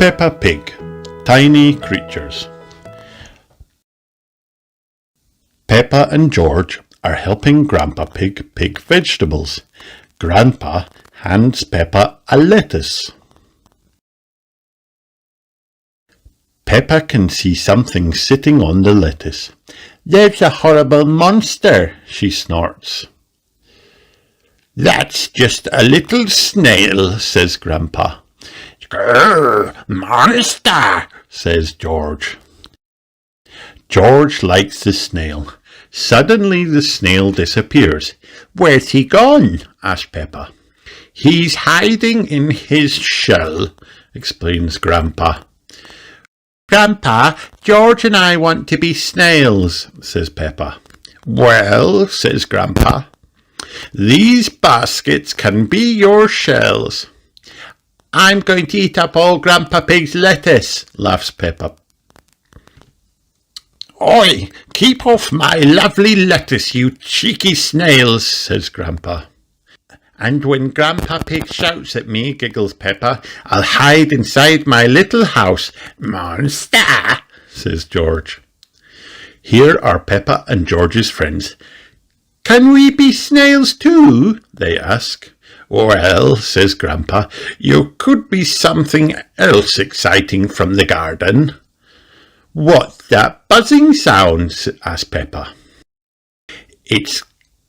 Peppa Pig, Tiny Creatures. Peppa and George are helping Grandpa Pig pick vegetables. Grandpa hands Peppa a lettuce. Peppa can see something sitting on the lettuce. "There's a horrible monster," she snorts. "That's just a little snail," says Grandpa. "Grrr, monster," says George. George likes the snail. Suddenly the snail disappears. "Where's he gone?" asks Peppa. "He's hiding in his shell," explains Grandpa. "Grandpa, George and I want to be snails," says Peppa. "Well," says Grandpa, "these baskets can be your shells." "I'm going to eat up all Grandpa Pig's lettuce," laughs Peppa. "Oi, keep off my lovely lettuce, you cheeky snails," says Grandpa. "And when Grandpa Pig shouts at me," giggles Peppa, "I'll hide inside my little house." "Monster," says George. Here are Peppa and George's friends. "Can we be snails too?" they ask. "Well," says Grandpa, "you could be something else exciting from the garden." "What's that buzzing sound?" asks Peppa. "It's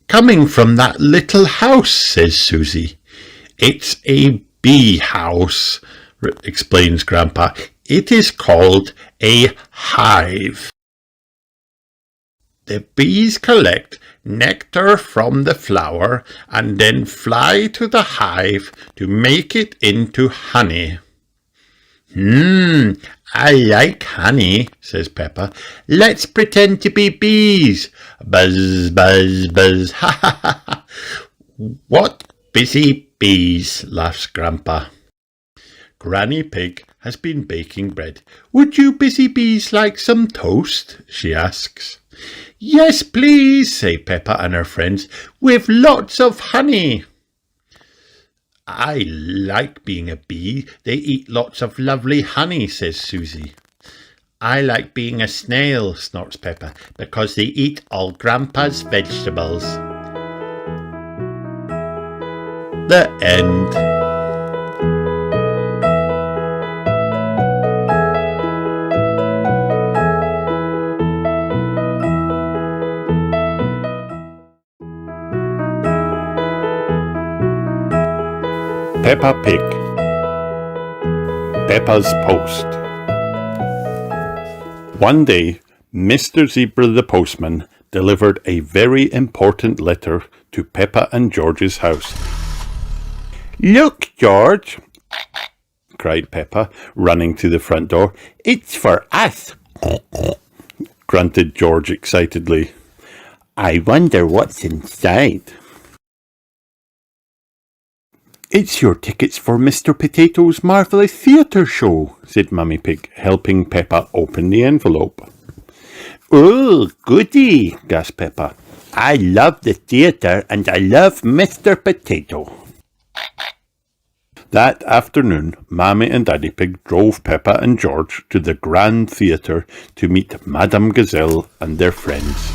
coming from that little house," says Susie. "It's a bee house," explains Grandpa. "It is called a hive. The bees collect nectar from the flower and then fly to the hive to make it into honey." "I like honey," says Peppa. "Let's pretend to be bees." Buzz, buzz, buzz, ha ha ha ha. "What busy bees," laughs Grandpa. Granny Pig has been baking bread. "Would you busy bees like some toast?" she asks. "Yes, please," say Peppa and her friends, "with lots of honey." "I like being a bee. They eat lots of lovely honey," says Susie. "I like being a snail," snorts Peppa, "because they eat all Grandpa's vegetables." The end. Peppa Pig, Peppa's Post. One day, Mr. Zebra the postman delivered a very important letter to Peppa and George's house. "Look, George," cried Peppa, running to the front door. "It's for us," grunted George excitedly. "I wonder what's inside." "It's your tickets for Mr. Potato's marvellous theatre show," said Mummy Pig, helping Peppa open the envelope. "Oh, goody," gasped Peppa. "I love the theatre and I love Mr. Potato." That afternoon, Mammy and Daddy Pig drove Peppa and George to the Grand Theatre to meet Madame Gazelle and their friends.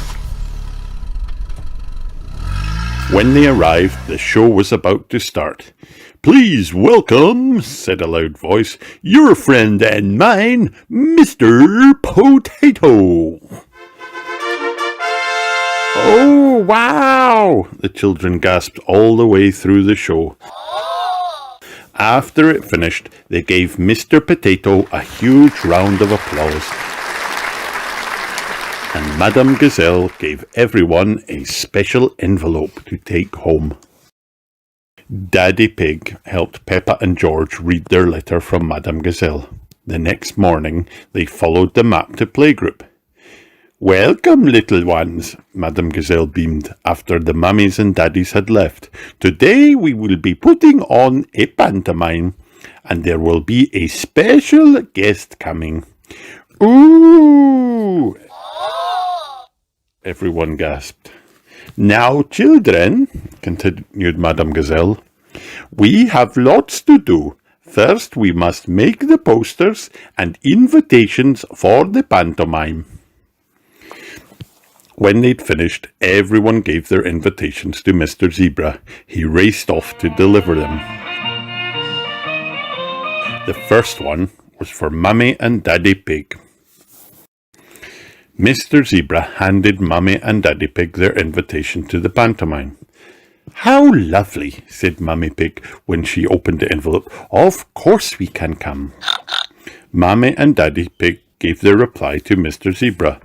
When they arrived, the show was about to start. "Please welcome," said a loud voice, "your friend and mine, Mr. Potato." "Oh, wow!" the children gasped all the way through the show. After it finished, they gave Mr. Potato a huge round of applause. And Madame Gazelle gave everyone a special envelope to take home. Daddy Pig helped Peppa and George read their letter from Madame Gazelle. The next morning, they followed the map to playgroup. "Welcome, little ones," Madame Gazelle beamed after the mummies and daddies had left. "Today we will be putting on a pantomime, and there will be a special guest coming." "Ooh!" everyone gasped. "Now, children," continued Madame Gazelle, "we have lots to do. First, we must make the posters and invitations for the pantomime." When they'd finished, everyone gave their invitations to Mr. Zebra. He raced off to deliver them. The first one was for Mummy and Daddy Pig. Mr. Zebra handed Mummy and Daddy Pig their invitation to the pantomime. "How lovely," said Mummy Pig when she opened the envelope. "Of course we can come." Mummy and Daddy Pig gave their reply to Mr. Zebra,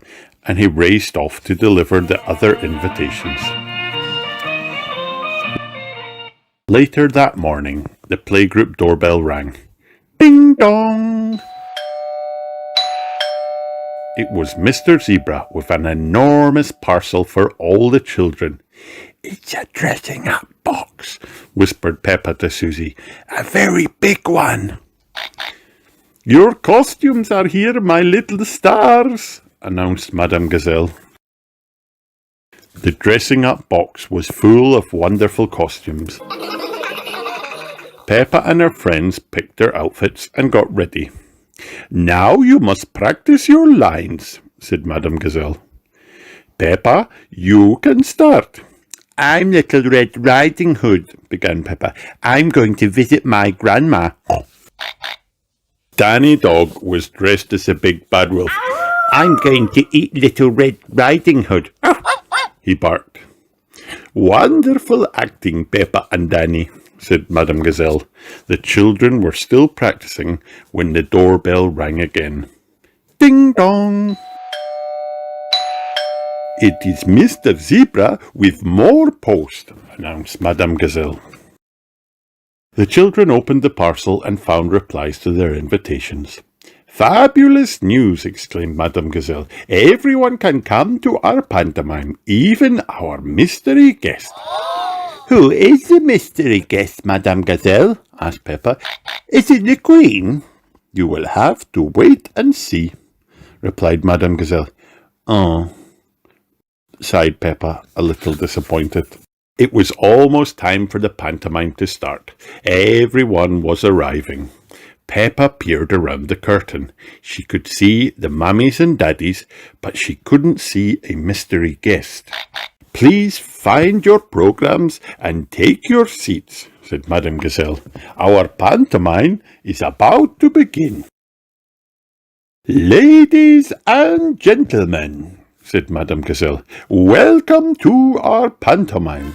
and he raced off to deliver the other invitations. Later that morning, the playgroup doorbell rang. Ding dong! It was Mr. Zebra with an enormous parcel for all the children. "It's a dressing-up box," whispered Peppa to Susie. "A very big one." "Your costumes are here, my little stars," announced Madame Gazelle. The dressing-up box was full of wonderful costumes. Peppa and her friends picked their outfits and got ready. "Now you must practice your lines," said Madame Gazelle. "Peppa, you can start." "I'm Little Red Riding Hood," began Peppa. "I'm going to visit my grandma." Danny Dog was dressed as a big bad wolf. "I'm going to eat Little Red Riding Hood," he barked. "Wonderful acting, Peppa and Danny," said Madame Gazelle. The children were still practicing when the doorbell rang again. Ding dong! "It is Mr. Zebra with more post," announced Madame Gazelle. The children opened the parcel and found replies to their invitations. "Fabulous news!" exclaimed Madame Gazelle. "Everyone can come to our pantomime, even our mystery guest." "Who is the mystery guest, Madame Gazelle?" asked Peppa. "Is it the Queen?" "You will have to wait and see," replied Madame Gazelle. "Oh," sighed Peppa, a little disappointed. It was almost time for the pantomime to start. Everyone was arriving. Peppa peered around the curtain. She could see the mummies and daddies, but she couldn't see a mystery guest. "Please find your programs and take your seats," said Madame Gazelle. "Our pantomime is about to begin." "Ladies and gentlemen," said Madame Gazelle, "welcome to our pantomime."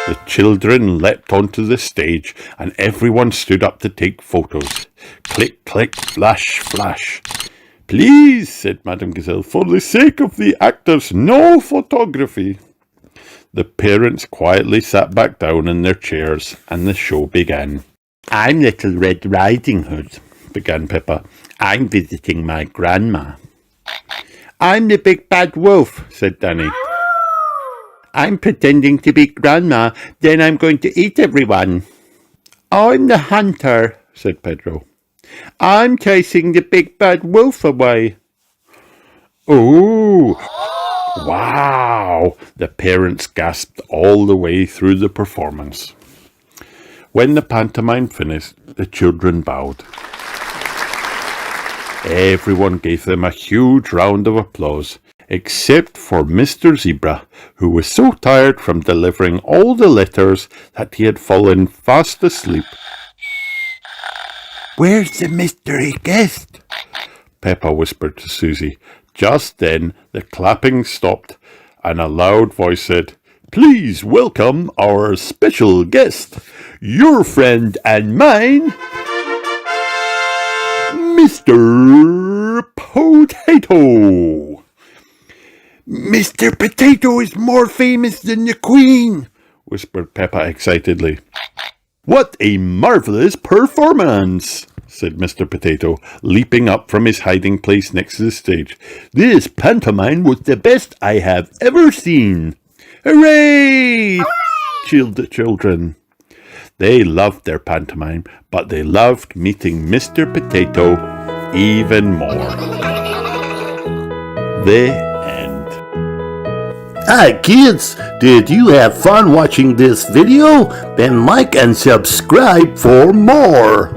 The children leapt onto the stage, and everyone stood up to take photos. Click, click, flash, flash. "Please," said Madame Gazelle, "for the sake of the actors, no photography." The parents quietly sat back down in their chairs, and the show began. "I'm Little Red Riding Hood," began Peppa. "I'm visiting my grandma." "I'm the big bad wolf," said Danny. "I'm pretending to be grandma, then I'm going to eat everyone." "I'm the hunter," said Pedro. "I'm chasing the big bad wolf away." "Oh, wow!" The parents gasped all the way through the performance. When the pantomime finished, the children bowed. Everyone gave them a huge round of applause, except for Mr. Zebra, who was so tired from delivering all the letters that he had fallen fast asleep. "Where's the mystery guest?" Peppa whispered to Susie. Just then the clapping stopped, and a loud voice said, "Please welcome our special guest, your friend and mine, Mr. Potato." "Mr. Potato is more famous than the Queen," whispered Peppa excitedly. "What a marvellous performance," said Mr. Potato, leaping up from his hiding place next to the stage. "This pantomime was the best I have ever seen." "Hooray!" cheered the children. They loved their pantomime, but they loved meeting Mr. Potato even more. The end. Hi kids, did you have fun watching this video? Then like and subscribe for more.